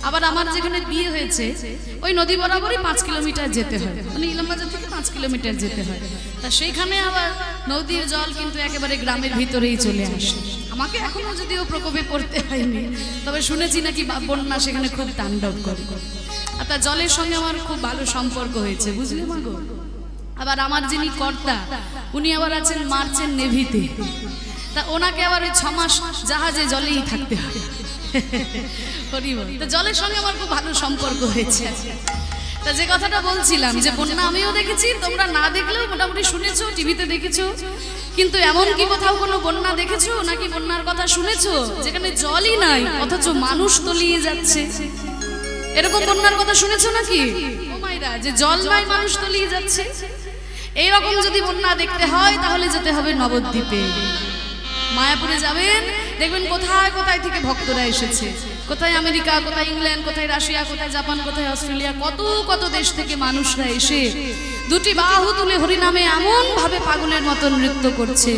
আবার আমার যেখানে বিয়ে হয়েছে ওই নদী বরাবরই 5 কিলোমিটার যেতে হয়, মানে ইলামবাজার থেকে 5 কিলোমিটার যেতে হয়। তা সেইখানে আবার নদীর জল কিন্তু একেবারে গ্রামের ভিতরেই চলে আসে। আমাকে এখনো যদিও প্রকোপে পড়তে হয়নি, তবে শুনেছি নাকি বন্যা সেখানে খুব তাণ্ডব করে। আর তা জলের সঙ্গে আমার খুব ভালো সম্পর্ক হয়েছে, বুঝলে মাগো। আবার আমার যিনি কর্তা উনি আবার আছেন মার্চেন্ট নেভিতে, তা ওনাকে আবার ওই 6 মাস জাহাজে জলেই থাকতে হয়। তা জলের সঙ্গে আমার খুব ভালো সম্পর্ক হয়েছে। তা যে কথাটা বলছিলাম যে বন্যা আমিও দেখেছি, তোমরা না দেখলেও মোটামুটি শুনেছো, টিভিতে দেখেছো, কিন্তু এমন কি কোথাও কোনো বন্যা দেখেছো নাকি বন্যার কথা শুনেছো যেখানে জলই নাই অথচ মানুষ তলিয়ে যাচ্ছে? এরকম বন্যার কথা শুনেছো নাকি ও মাইরা, যে জল নাই মানুষ তলিয়ে যাচ্ছে? এইরকম যদি বন্যা দেখতে হয় তাহলে যেতে হবে নবদ্বীপে, মায়াপুরে যাবেন, দেখবেন কোথায় কোথায় থেকে ভক্তরা এসেছে, কোথায় আমেরিকা, কোথায় ইংল্যান্ড, কোথায় রাশিয়া, কোথায় জাপান, কোথায় অস্ট্রেলিয়া, কত কত দেশ থেকে মানুষরা এসে দুটি বাহু তুলে হরিনামে এমন ভাবে পাগলের মতো নৃত্য করছে,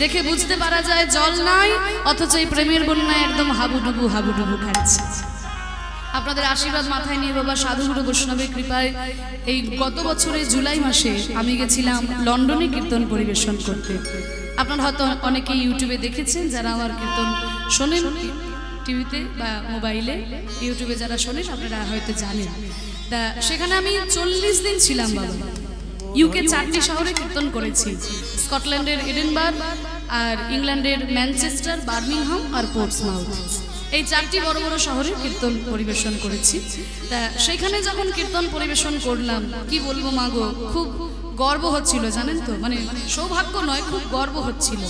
দেখে বুঝতে পারা যায় জল নাই অথচ এই প্রেমের বন্যায় একদম হাবুডুবু হাবুডুবু খাচ্ছে। আপনাদের আশীর্বাদ মাথায় নিয়ে বাবা সাধুগুরু বৈষ্ণবের কৃপায় এই গত বছরের জুলাই মাসে আমি গেছিলাম লন্ডনে কীর্তন পরিবেশন করতে। আপনারা হয়তো অনেকেই ইউটিউবে দেখেছেন, যারা আমার কীর্তন শোনেন টিভিতে বা মোবাইলে, ইউটিউবে যারা শোনেন আপনারা হয়তো জানেন। তা সেখানে আমি 40 দিন ছিলাম বাবা। ইউকে 4টি শহরে কীর্তন করেছি, স্কটল্যান্ডের এডিনবার্গ, আর ইংল্যান্ডের ম্যানচেস্টার, বার্মিংহাম আর পোর্টসমাউথ, এই 4টি বড় বড় শহরে কীর্তন পরিবেশন করেছি। তা সেখানে যখন কীর্তন পরিবেশন করলাম, কি বলবো মাগো, খুব গর্ব হচ্ছিল, জানেন তো, মানে সৌভাগ্য নয়, খুব গর্ব হচ্ছিল।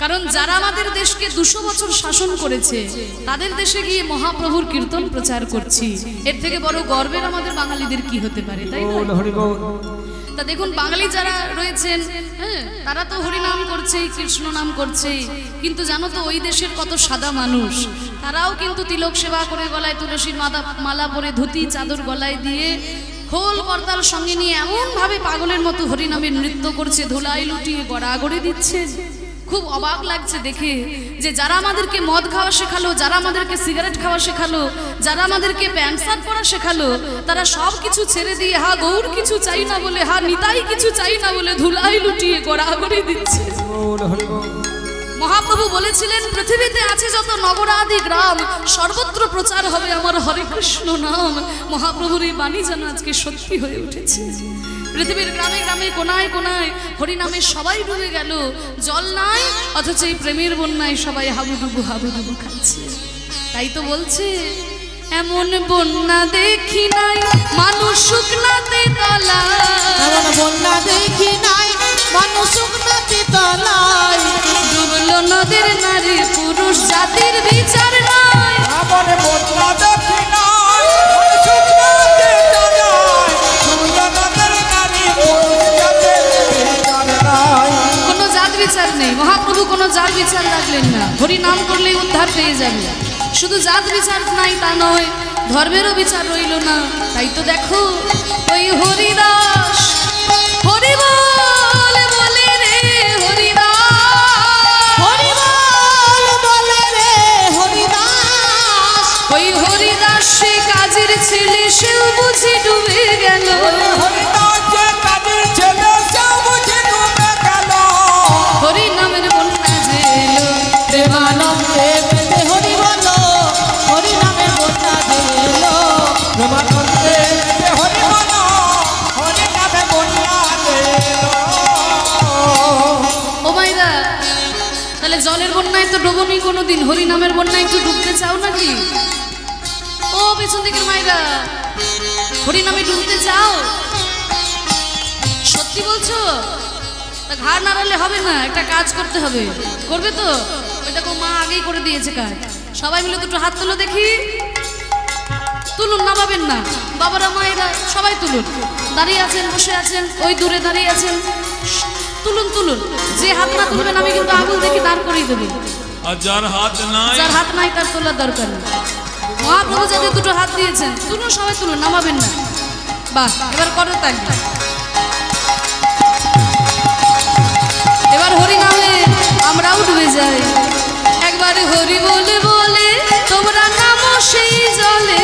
কারণ যারা আমাদের দেশকে 200 বছর শাসন করেছে তাদের দেশে গিয়ে মহাপ্রভুর কীর্তন প্রচার করছি, এর থেকে বড় গর্বের আমাদের বাঙালিদের কি হতে পারে, তাই না? তা দেখুন বাঙালি যারা রয়েছেন, হ্যাঁ, তারা তো হরিনাম করছে, কৃষ্ণ নাম করছে, কিন্তু জানো তো ওই দেশের কত সাদা মানুষ, তারাও কিন্তু তিলক সেবা করে, গলায় তুলসীর মালা পরে, ধুতি চাদর গলায় দিয়ে, খোল করতাল সঙ্গে নিয়ে এমন ভাবে পাগলের মতো হরিনামের নৃত্য করছে, ধুলাই লুটিয়ে গড়াগড়ি দিচ্ছে। খুব অবাক লাগছে দেখে যে যারা আমাদেরকে মদ খাওয়া শেখালো, যারা আমাদেরকে সিগারেট খাওয়া শেখালো, যারা আমাদেরকে প্যান্ট শার্ট পরা শেখালো, তারা সব কিছু ছেড়ে দিয়ে হা গৌর কিছু চাই না বলে, হা নিতাই কিছু চাই না বলে ধুলাই লুটিয়ে গড়াগড়ি দিচ্ছে। মহাপ্রভু বলেছিলেন পৃথিবীতে আছে যত নগরাদি গ্রাম, সর্বত্র প্রচার হবে আমার হরে কৃষ্ণ নাম। মহাপ্রভুর এই বাণী যেন আজকে সত্যি হয়ে উঠেছে। পৃথিবীর গ্রামে গ্রামে কোনায় কোনায় হরিনামে সবাই ডুবে গেল, জল নাই অথচ এই প্রেমের বন্যায় সবাই হাবুডুবু হাবুডুবু খাচ্ছে। তাই তো বলছে এমন বন্যা দেখি নাই মানুষ শুকনাতে তলায়, এমন বন্যা দেখি নাই মানুষ শুকনাতে তলায়, ডুবলো নদের নারী পুরুষ জাতির বিচার নাই। এমন বন্যা দেখি নাই মানুষ শুকনাতে তলায়, ডুবলো নদের নারী পুরুষ জাতির বিচার নাই। কোনো জাত বিচার নেই, মহাপ্রভু কোনো জাত বিচার রাখলেন না, হরি নাম করলেই উদ্ধার পেয়ে যাবে। শুধু জাত বিচার নাই তা নয়, ধর্মেরও বিচার রইল না। তাই তো দেখো ওই হরিদাস হরি বল বলে রে, হরিদাস হরি বল বলে রে হরিদাস, ওই হরিদাস সে কাজের ছেলে, সেও বুঝি ডুবে গেল। হরিদাস যে কাজের ছেলে সেও বুঝি ডুবে গেল। হরি নামের বন্যা যে এলো, প্রেমানন্দে মেতে হরি বলো, হরি নামে বন্যা দিল। প্রেমানন্দে মেতে হরি বলো, হরি নামে বন্যা দিল। ও মাইরা, তাহলে জলের বন্যায় তো ডুবনি কোনোদিন, হরি নামের বন্যায় একটু ডুবতে চাও নাকি? ও পেছন দিকের মাইরা, হরি নামে ডুবতে চাও? সত্যি বলছো? তা ঘাড় নাড়ালে হবে না, একটা কাজ করতে হবে। করবে তো? ওই দেখো মা আগেই করে দিয়েছে কাজ। সবাই মিলে দুটো হাত তুলো দেখি, তুলুন, নামাবেন না, বাবারা মায়েরা সবাই তুলুন। দাঁড়িয়ে আছেন, বসে আছেন, ওই দূরে দাঁড়িয়ে আছেন, তুলুন তুলুন। যে হাত না তুলবেন আমি কিন্তু আঙুল দেখে দাঁড় করিয়ে দেবো। আর যার হাত নাই তার তোলার দরকার নেই। মহাপ্রভু যাদের দুটো হাত দিয়েছেন তুলুন, সবাই তুলুন, নামাবেন না। বাহ, এবার করো তাই। এবার হরি নামে আমরাও ডুবে যাই। একবার হরি বলে বলে তোমরা নামো সেই জলে,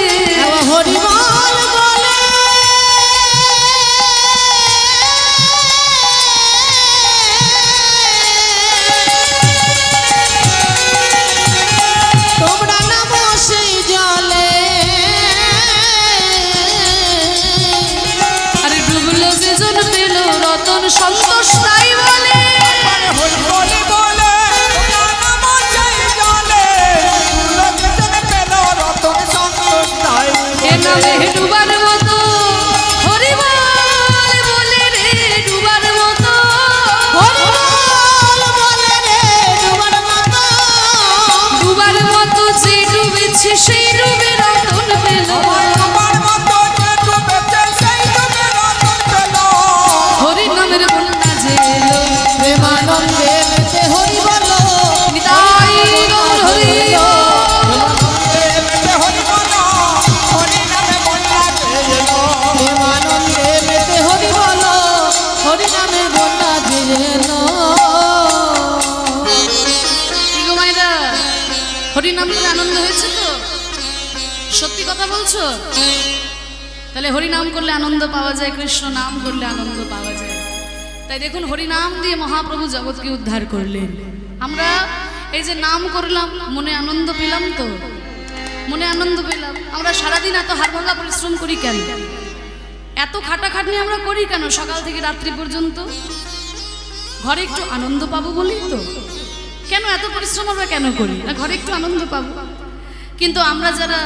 কথা বলছো? তাহলে হরি নাম করলে আনন্দ পাওয়া যায়, কৃষ্ণ নাম করলে আনন্দ পাওয়া যায়। তাই দেখুন হরি নাম দিয়ে মহাপ্রভু জগৎকে উদ্ধার করলেন। আমরা এই যে নাম করলাম, মনে আনন্দ পেলাম তো? মনে আনন্দ পেলাম। আমরা সারাদিন এত হাড়ভাঙা পরিশ্রম করি কেন? এত খাটাখাটনি আমরা করি কেন সকাল থেকে রাত্রি পর্যন্ত? ঘরে একটু আনন্দ পাবো বলেই তো। কেন এত পরিশ্রম আমরা কেন করি না? ঘরে একটু আনন্দ পাবো। কিন্তু আমরা যারা,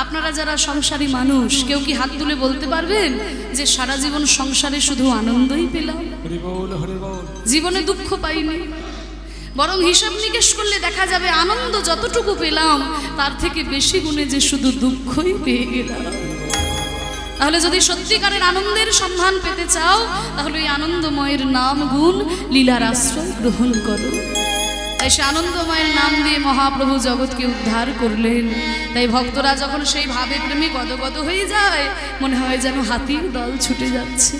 আপনারা যারা সংসারী মানুষ, কেউ কি হাত তুলে বলতে পারবেন যে সারা জীবন সংসারে শুধু আনন্দই পেলাম, হরি বল হরি বল, জীবনে দুঃখ পাইনি? বরং হিসাব নিকেশ করলে দেখা যাবে আনন্দ যতটুকু পেলাম তার থেকে বেশি গুণে যে শুধু দুঃখই পেয়ে গেলাম। তাহলে যদি সত্যিকারের আনন্দের সন্ধান পেতে চাও, তাহলে এই আনন্দময়ের নাম গুণ লীলার আশ্রয় গ্রহণ করো। তাই সে আনন্দময়ের নাম দিয়ে মহাপ্রভু জগৎকে উদ্ধার করলেন। তাই ভক্তরা যখন সেই ভাবে প্রেমে গদগদ হয়ে যায়, মনে হয় যেন হাতির দল ছুটে যাচ্ছে।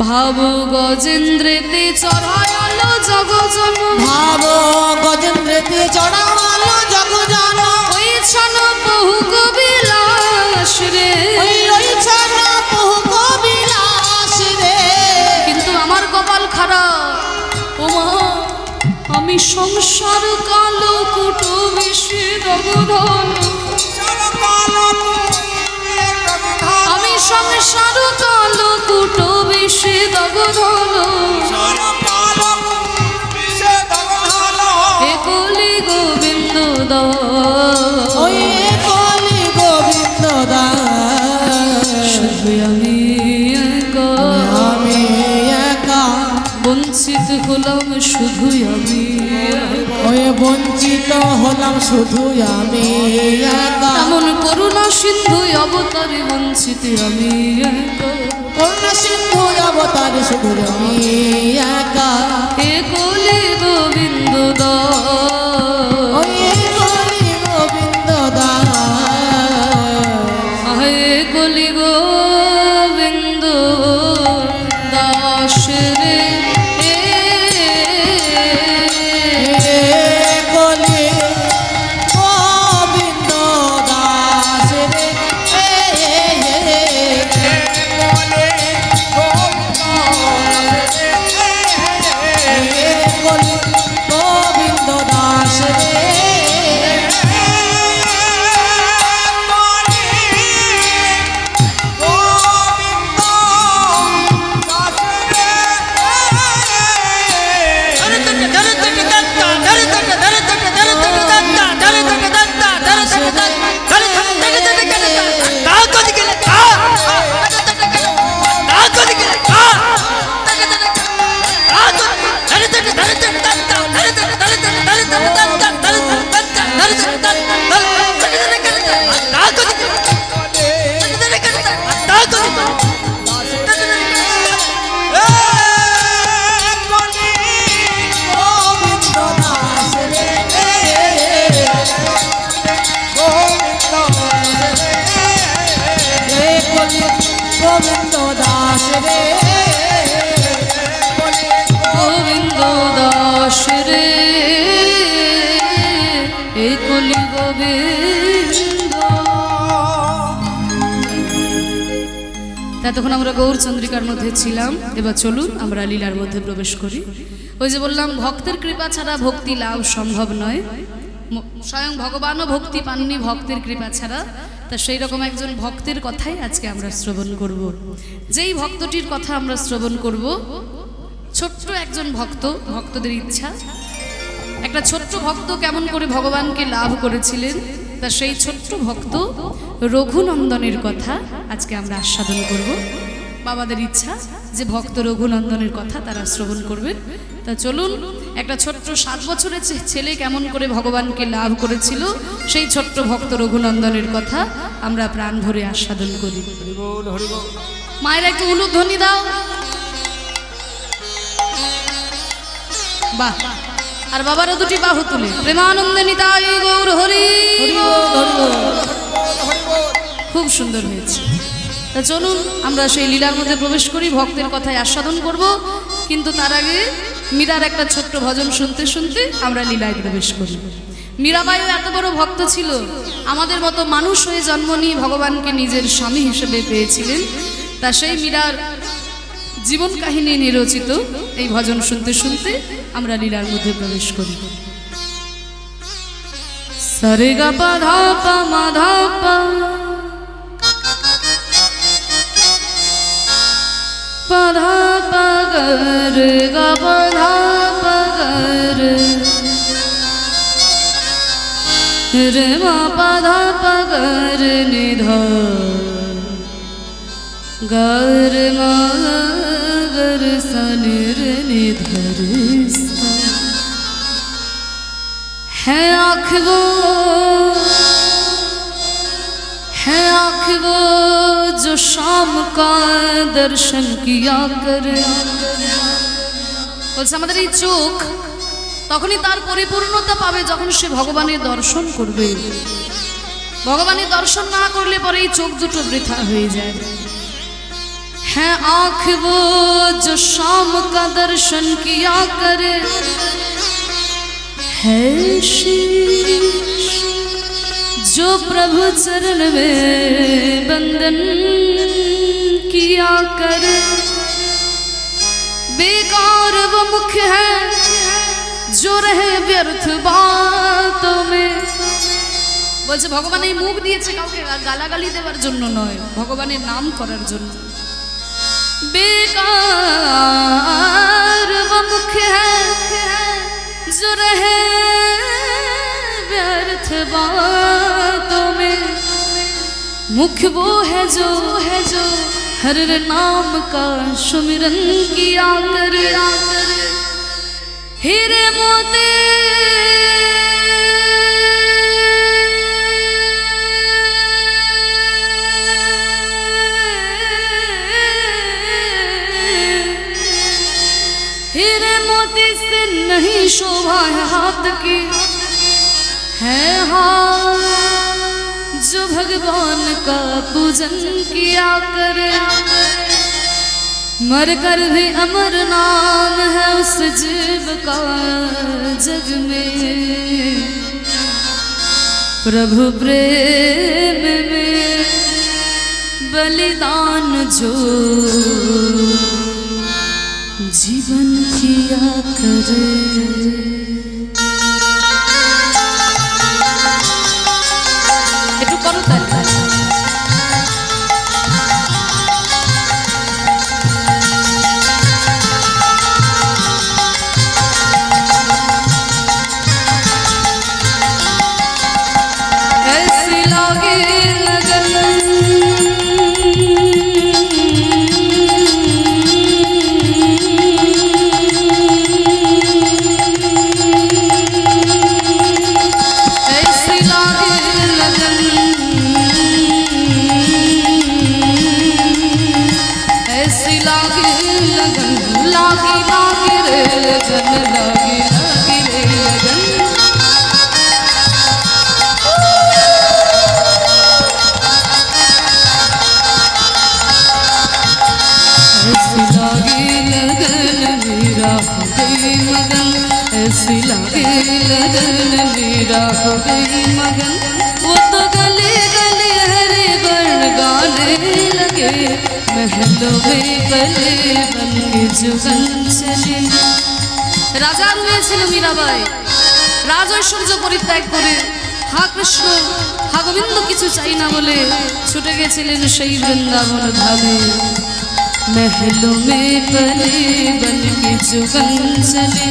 ভাব গজেন্দ্রেতে চড়ায়ালো জগজন, ভাব গজেন্দ্রেতে চড়াওয়ালো জগজন, ওই ছন বহু কবিলাস রে, ওই রয়েছে না বহু কবিলাস রে। কিন্তু আমার কপাল খারাপ, ওমা আমি সংসার কালো কুটো বেশি দগধন, আমি সংসার কালো কুটো বেশি দগধন, এ কলি গোবিন্দ দাস, ওই কলি গোবিন্দ দাস, শুধু আমি একা, আমি একা, বঞ্চিত হলাম শুধু আমি একা। ওই বঞ্চিত হলাম শুধু আমি একা। এমন করুণা সিন্ধু অবতারে বঞ্চিত আমি একা, করুণা সিন্ধু অবতারে শুধু আমি একা। এ কলি গোবিন্দ দাস, ওই কলি গোবিন্দ দাস, হে কলি গোবিন্দ দাস রে, কলি গোবিন্দ দাস রে, কলি গোবিন্দ দাস রে। গোবিন্দ দাস রে, কলি গোবিন্দ দাস রে, গোবিন্দ দাস রে, এ কলি গোবিন্দ। ততক্ষণ আমরা গৌরচন্দ্রিকার মধ্যে ছিলাম, এবার চলুন আমরা লীলার মধ্যে প্রবেশ করি। ওই যে বললাম ভক্তের কৃপা ছাড়া ভক্তি লাভ সম্ভব নয়, স্বয়ং ভগবানও ভক্তি পাননি ভক্তের কৃপা ছাড়া। তা সেই রকম একজন ভক্তের কথাই আজকে আমরা শ্রবণ করব। যেই ভক্তটির কথা আমরা শ্রবণ করব, ছোট্ট একজন ভক্ত, ভক্তদের ইচ্ছা, একটা ছোট্ট ভক্ত কেমন করে ভগবানকে লাভ করেছিলেন, তা সেই ছোট্ট ভক্ত রঘুনন্দনের কথা আজকে আমরা আস্বাদন করব। বাবাদের ইচ্ছা যে ভক্ত রঘুনন্দনের কথা তারা শ্রবণ করবেন। তা চলুন একটা ছোট্ট 7 বছরের ছেলে কেমন করে ভগবানকে লাভ করেছিল, সেই ছোট্ট ভক্ত রঘুনন্দনের কথা আমরা প্রাণ ভরে আস্বাদন করি। হরি বল হরি বল। মায়েরা একটু উলুধ্বনি দাও। বাহ, আর বাবারও দুটি বাহু তুলে প্রেমানন্দে নিতাই গৌর হরি। খুব সুন্দর হয়েছে। তা চলুন আমরা সেই লীলার মধ্যে প্রবেশ করি, ভক্তের কথায় আস্বাদন করব। কিন্তু তার আগে মীরার একটা ছোট্ট ভজন শুনতে শুনতে আমরা লীলায় প্রবেশ করি। মীরাবাইও এত বড় ভক্ত ছিল, আমাদের মতো মানুষ হয়ে জন্ম নিয়ে ভগবানকে নিজের স্বামী হিসেবে পেয়েছিলেন। তা সেই মীরার জীবন কাহিনী নিরচিত এই ভজন শুনতে শুনতে আমরা লীলার মধ্যে প্রবেশ করি। সারে গা পা ধা পা মা ধা পা পা ধা পা গা রে গা পা ধা পা গা রে রে মা পা ধা পা গা রে নি ধা गा रे मा गा रे सा नि रे नि धा रे सा। है आँख वो जो शाम का दर्शन किया करे। বলছে আমাদের এই চোখ তখনই তার পরিপূর্ণতা পাবে যখন সে ভগবানের দর্শন করবে। ভগবানের দর্শন না করলে পরে এই চোখ দুটো বৃথা হয়ে যায়। है आँख वो जो शाम का दर्शन किया करे, है शीश जो प्रभु चरण में बंदन किया करे। बेकार वो मुख है जो रहे व्यर्थ बातों में। বলছে ভগবান এই মুখ দিয়েছে কাউকে গালাগালি দেওয়ার জন্য নয়, ভগবানের নাম করার জন্য। बेकार वो मुख है जो रहे व्यर्थ बातों में। मुख वो है जो हर नाम का सुमिरन किया करे। हीरे मोती हीरे मोती से नहीं शोभा है हाथ की, है हाथ जो भगवान का पूजन किया करे। मर कर भी अमर नाम है उस जीव का जग में। प्रभु प्रेम में बलिदान जो जीवन किया करे। একটু করো তাহলে। ऐसी लागे लगन ऐसी लागे लगन मेरा हो गई मगन। वो तो गले गले हरे वर्ण गाने लगे, महलों में गले बन के जुगन चले। রাজা রয়েছিল মীরাবাই, রাজৈশ্বর্য পরিত্যাগ করে হা কৃষ্ণ হা গোবিন্দ কিছু চাই না বলে ছুটে গেছিলেন সেই বৃন্দাবন ধামে। महलों में पले बन के जुगन चले,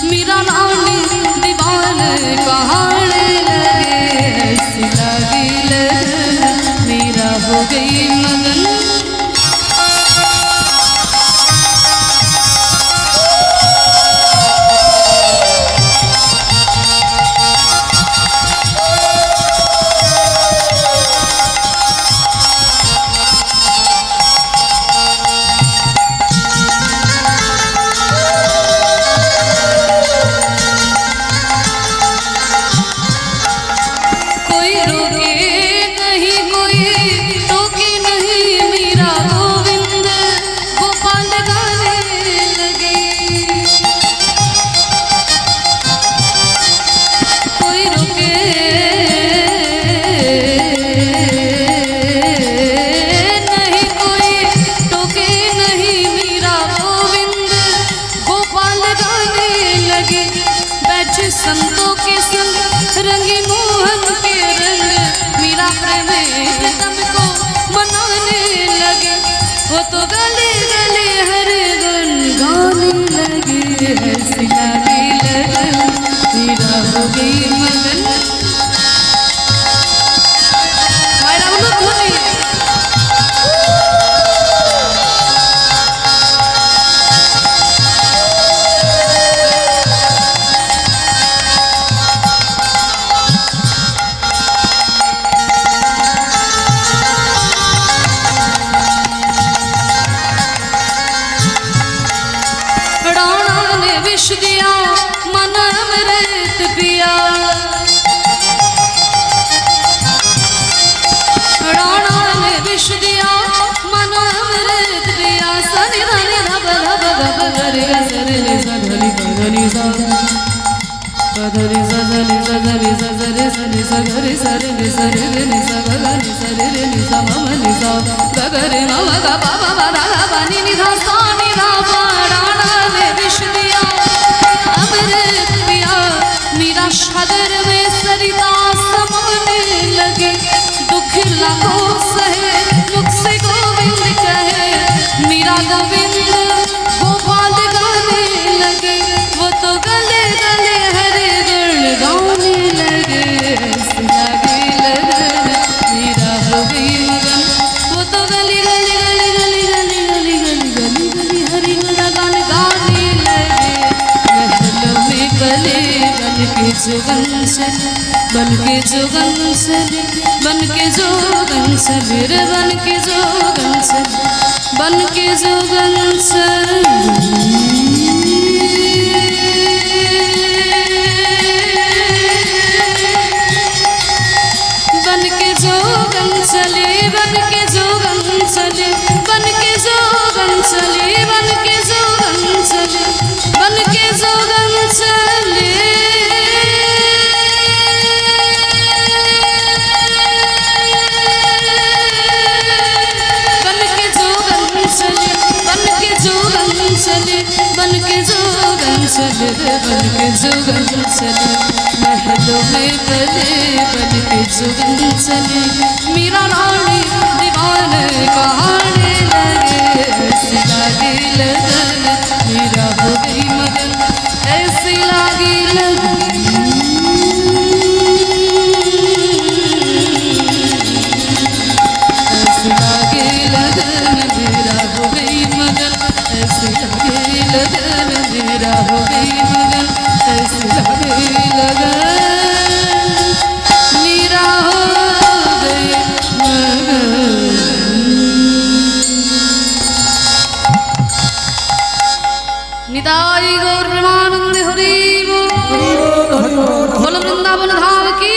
मीरा रानी दीवाने कहाने लगे। ऐसी लागी लगन मेरा हो गई मगन। कोई रोके नहीं कोई टोके नहीं, प्रीतम को मनाने लगे वो तो गली गली हर गुन गाने लगे हंसी लगी लगन मीरा हो गई मगन मायरा बोलो धुनी विष दिया मन अमृत पिया राणा ने विष दिया मन अमृत पिया सनि धनि धब धब धब गरे सरे सधनि गगनि सा गधनि सधनि सधनि सरे सनि सगरे सरे नि सरे नि सगनि सरे नि समनि सा गगरे मम ग ब ब ध ब नि नि ध सा नि ध प राणा ने विष दिया अमृत पिया मीरा सागर में सरिता समाने लगी दुख लागो सहे मुख से गोविंद कहे मीरा गोविंद गोपाल गाने लगे वो तो गले गले हरे गुण गाने लगे लगे लगन मीरा हो गई मगन वो तो गली गली गली गली गली गली गली गली गली हरि गुण गान गाने लगे महलों में गले बन के जोगन चले बन के जोगन चले बन के जोगन चले रे बन के जोगन चले बन के जोगन चले बन के जोगन चले बन के जोगन चले बन के जोगन चले बन के जोगन चले बन के जोगन चले बन के जोगन चले बन के जोगन चले बन के जोगन चले बन के जोगन चले महलों में गले बन के जोगन चले मीरा रानी दीवान कहाने लगे ऐसी लागी लगन मीरा हो गई मगन ऐसी लागी लगन ऐसी लागी लगन मीरा हो गई मगन ऐसी लागी लगन मीरा हो गई मगन ऐसी लागी लगन मीरा हो गई मगन निताई गौर प्रेमानंद हरि बोल वृंदावन धाम की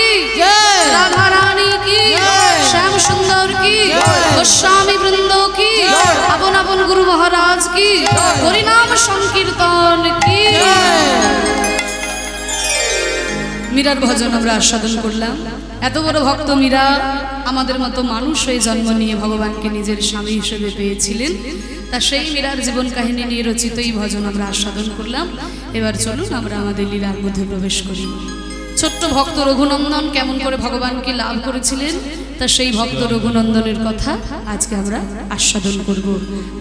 राधा रानी की श्याम सुंदर की गोस्वामी वृंदों की अपन अपन गुरु महाराज की हरिनाम संकीर्तन की मीरार भजन আমরা আস্বাদন করলাম এত বড় ভক্ত মীরা আমাদের মতো মানুষ হয়ে জন্ম নিয়ে ভগবানকে নিজের স্বামী হিসেবে পেয়েছিলেন তা সেই মীরার জীবন কাহিনী নিয়ে রচিত এই ভজন আমরা আস্বাদন করলাম এবার চলুন আমরা আমাদের লীলার মধ্যে প্রবেশ করি ছোট্ট ভক্ত রঘুনন্দন কেমন করে ভগবানকে লাভ করেছিলেন তা সেই ভক্ত রঘুনন্দনের কথা আজকে আমরা আস্বাদন করব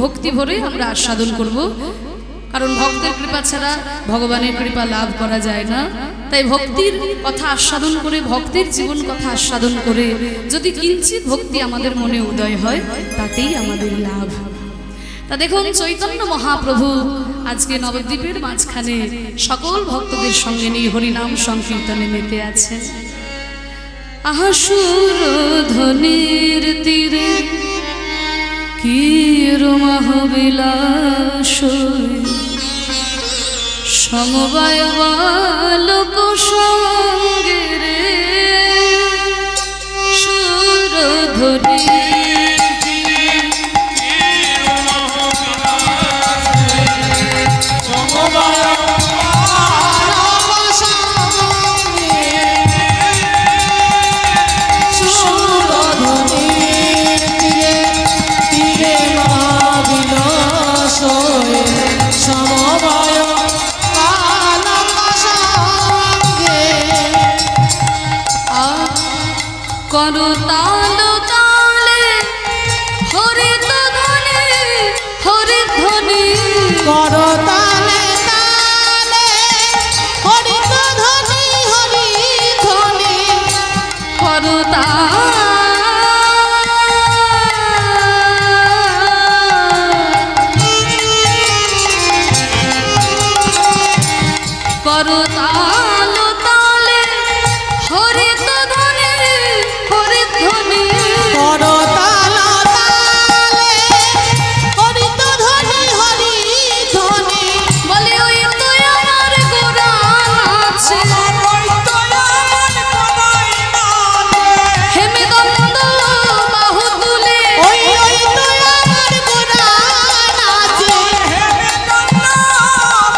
ভক্তি ভরে আমরা আস্বাদন করব কারণ ভক্তের কৃপা ছাড়া ভগবানের কৃপা লাভ করা যায় না তাই ভক্তির কথা আস্বাদন করে ভক্তের জীবন কথা আস্বাদন করে যদি কিঞ্চিত ভক্তি আমাদের মনে উদয় হয় তাতেই আমাদের লাভ তা দেখুন চৈতন্য মহাপ্রভু আজকে নবদ্বীপের মাঝখানে সকল ভক্তদের সঙ্গে নিয়ে হরিনাম সংকীর্তনে মেতে আছেন আহা সুরধ্বনির তীরে কি রোমাহবিলাস সমবায় বালক সঙ্গে রে সুরধ্বনি সমবায় কালক সঙ্গে করতালে তালে হরি ধ্বনি হরি ধ্বনি করতা করতাল তালে হরি ধ্বনি হরি ধ্বনি করতাল তালে হরি ধ্বনি হরি ধ্বনি বলে ওই তো আমার গোরা আছে ওই তো আমার কোনায় নাচে হেমে দন্দ বাহু তুলে ওই তো আমার গোরা নাচে হেমে গঙ্গা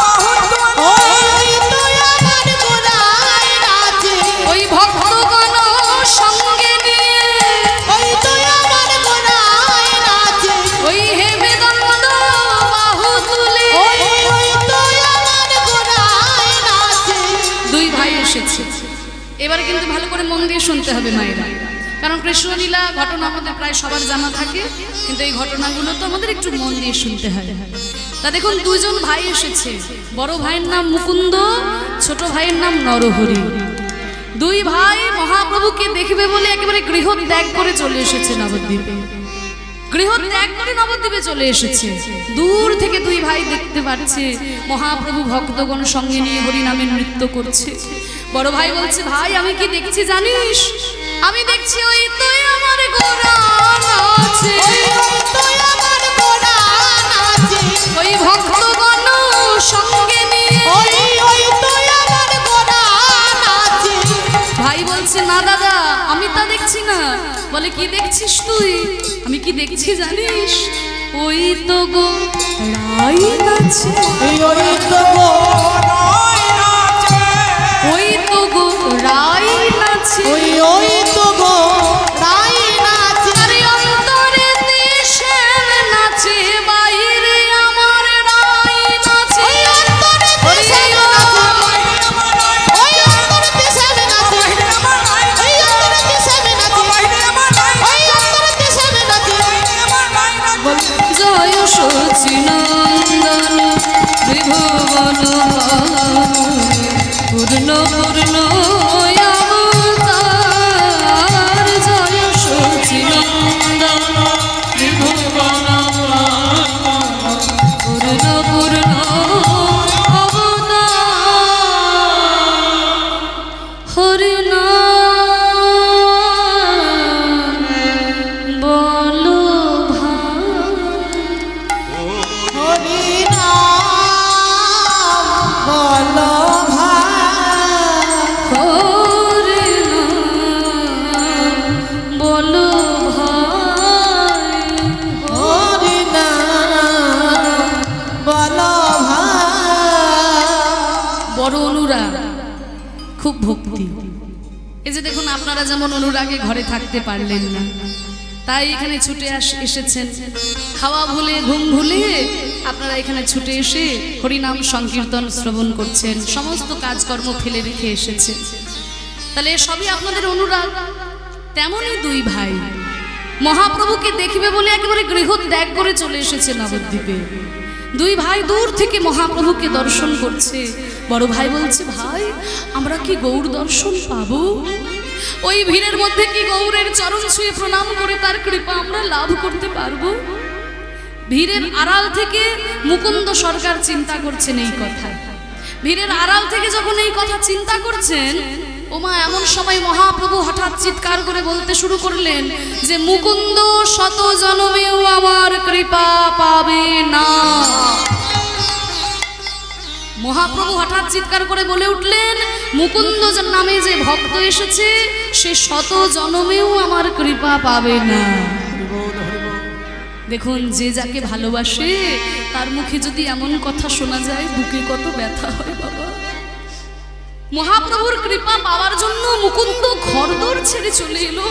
বহুত ওই তো আমার গোরায় নাচে ওই ভক্তগণ সঙ্গে নিয়ে ওই তো আমার গোরায় নাচে ওই হেমে দন্দ বাহু তুলে ওই তো আমার গোরায় নাচে দুই ভাই এসেছে। এবারে কিন্তু ভালো করে মন দিয়ে শুনতে হবে মায়েরা, কারণ কৃষ্ণলীলা ঘটনা আমাদের প্রায় সবার জানা থাকে, কিন্তু এই ঘটনাগুলো তো আমাদের একটু মন দিয়ে শুনতে হয়। তা দেখুন, দুজন ভাই এসেছে। বড় ভাইয়ের নাম মুকুন্দ, ছোট ভাইয়ের নাম নরহরি। দুই ভাই মহাপ্রভুকে দেখবে বলে একেবারে গৃহ ত্যাগ করে চলে এসেছে নবদ্বীপে। গৃহ ত্যাগ করে নবদ্বীপে চলে এসেছে। দূর থেকে দুই ভাই দেখতে পাচ্ছে মহাপ্রভু ভক্তগণ সঙ্গে নিয়ে হরিনামে নৃত্য করছে। বড় ভাই বলছে, ভাই আমি কি দেখছি জানিস? আমি দেখছি ওই তুই আমার গোরা নাচে, ওই তো আমার গোরা নাচে ওই ভক্তগণ সঙ্গে নিয়ে। ওই তো আমার গোরা নাচে ভাই বলছে, না দাদা আমি তা দেখছি না। বলে, কি দেখছিস তুই? আমি কি দেখছি জানিস? ওই তো গো রাই নাচে, ওই তো কোনায় নাচে ওই তো গো রাই নাচে। ওই তো গোরায় নাচে আরে অন্তরে দেশের নাচে, বাইরে আমার রাই নাচে। ওই অন্তরে দেশের নাচে ওই অন্তরে দেশের নাচে ওই অন্তরে দেশের নাচে ওই অন্তরে দেশের নাচে জয় সচিনন্দন ত্রিভুবন পূর্ণ পূর্ণ অবতার। জয় সচিনন্দন ত্রিভুবন পূর্ণ পূর্ণ অবতার। হরিনাম বলো ভাই, হরি নাম বলো ভাই হরিনাম বলো ভাই। হরি নাম বলো ভাই বড় অনুরাগ, খুব ভক্তি। এই যে দেখুন, আপনারা যেমন অনুরাগে ঘরে থাকতে পারলেন না, তাই এখানে ছুটে এসেছেন। খাওয়া ভুলে ঘুম ভুলে আপনারা এখানে ছুটে এসে হরিনাম সংকীর্তন শ্রবণ করছেন, সমস্ত কাজকর্ম ফেলে রেখে এসেছেন। তাহলে সবই আপনাদের অনুরাগ। তেমনই দুই ভাই মহাপ্রভুকে দেখবে বলে একেবারে গৃহ ত্যাগ করে চলে এসেছে নবদ্বীপে। দুই ভাই দূর থেকে মহাপ্রভুকে দর্শন করছে। বড় ভাই বলছে, ভাই আমরা কি গৌর দর্শন পাবো? ওই ভিড়ের মধ্যে কি গৌরের চরণ ছুঁয়ে প্রণাম করে তার কৃপা আমরা লাভ করতে পারবো? ভিড়ের আড়াল থেকে মুকুন্দ সরকার চিন্তা করছেন এই কথা। ভিড়ের আড়াল থেকে যখন এই কথা চিন্তা করছেন, ওমা এমন সময় মহাপ্রভু হঠাৎ চিৎকার করে বলতে শুরু করলেন যে, মুকুন্দ শত জনমেও আমার কৃপা পাবে না। মহাপ্রভু হঠাৎ চিৎকার করে বলে উঠলেন, মুকুন্দ নামে যে ভক্ত এসেছে সে শত জনমেও আমার কৃপা পাবে না। দেখুন, যে যাকে ভালোবাসে তার মুখে যদি এমন কথা শোনা যায়, বুকে কত ব্যথা হয় বাবা। মহাপ্রভুর কৃপা পাওয়ার জন্য মুকুন্দ ঘরদোর ছেড়ে চলে এলো,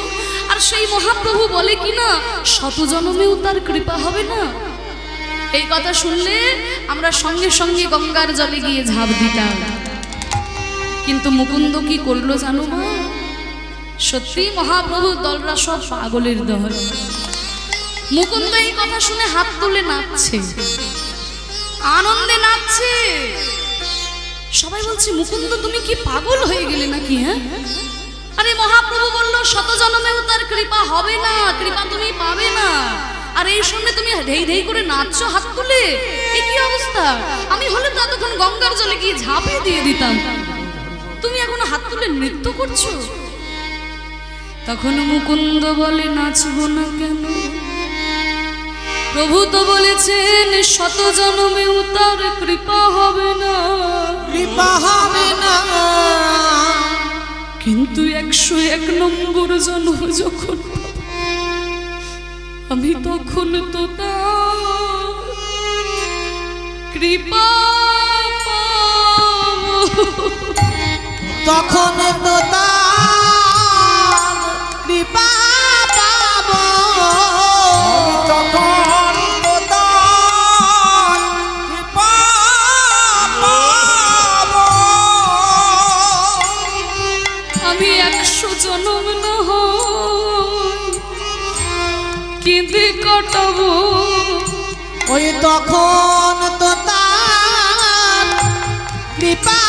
আর সেই মহাপ্রভু বলে কিনা শত জনমেও তার কৃপা হবে না। এই কথা শুনলে আমরা সঙ্গে সঙ্গে গঙ্গার জলে গিয়ে ঝাঁপ দিতাম, কিন্তু মুকুন্দ কি করলো জানো মা? সত্যি মহাপ্রভুর দলরা সব পাগলের দল। মুকুন্দ এই কথা শুনে হাত তুলে নাচছে, আনন্দে নাচছে। সবাই বলছে মুকুন্দ তুমি কি পাগল হয়ে গেলে নাকি? হ্যাঁ, আরে মহাপ্রভু বলল শত জন্মেও তার কৃপা হবে না, কৃপা তুমি পাবে না। আর এই সঙ্গে তুমি ঢেই ঢেই করে নাচছো হাত তুলে, এ কি অবস্থা? আমি হলে তো এতক্ষণ গঙ্গার জলে গিয়ে ঝাঁপে দিয়ে দিতাম, তুমি এখন হাত তুলে নৃত্য করছো। তখন মুকুন্দ বলে নাচবো না কেন? প্রভু তো বলেছেন শত জন্মেও তার কৃপা হবে না, কৃপা হবে না। কিন্তু 101 নম্বর জন্ম যখন আমি তখন তো তার কৃপা পাবো। তখন তো তার কৃপা পাবো। তখন তো তার কৃপা পাবো। আমি 100 জন্ম না হয় কেঁদে কাটাবো। ওই তখন তো তার কৃপা